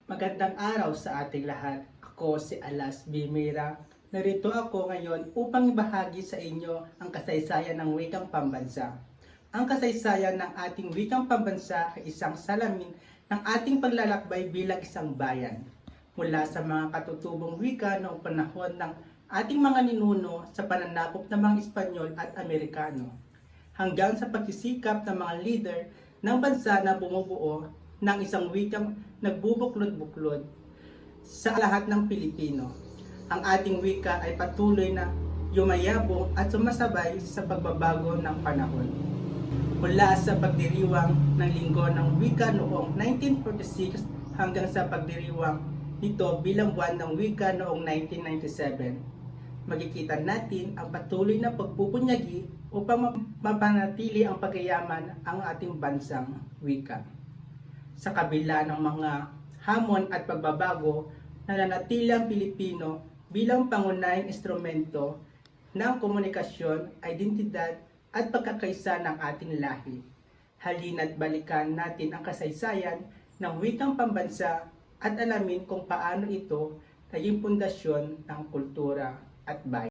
Magandang araw sa ating lahat. Ako si Alas Bimira. Narito ako ngayon upang ibahagi sa inyo ang kasaysayan ng wikang pambansa. Ang kasaysayan ng ating wikang pambansa ay isang salamin ng ating paglalakbay bilang isang bayan. Mula sa mga katutubong wika noong panahon ng ating mga ninuno sa pananakop ng mga Espanyol at Amerikano, hanggang sa pagsisikap ng mga leader ng bansa na bumubuo ng isang wikang nagbubuklod-buklod sa lahat ng Pilipino. Ang ating wika ay patuloy na yumayabong at sumasabay sa pagbabago ng panahon. Mula sa pagdiriwang ng Linggo ng Wika noong 1946 hanggang sa pagdiriwang nito bilang buwan ng wika noong 1997, makikita natin ang patuloy na pagpupunyagi upang mapanatili ang pagyayaman ang ating bansang wika. Sa kabila ng mga hamon at pagbabago, nananatili ang Pilipino bilang pangunahing instrumento ng komunikasyon, identidad at pagkakaisa ng ating lahi. Halina't balikan natin ang kasaysayan ng wikang pambansa at alamin kung paano ito naging pundasyon ng kultura at bayan.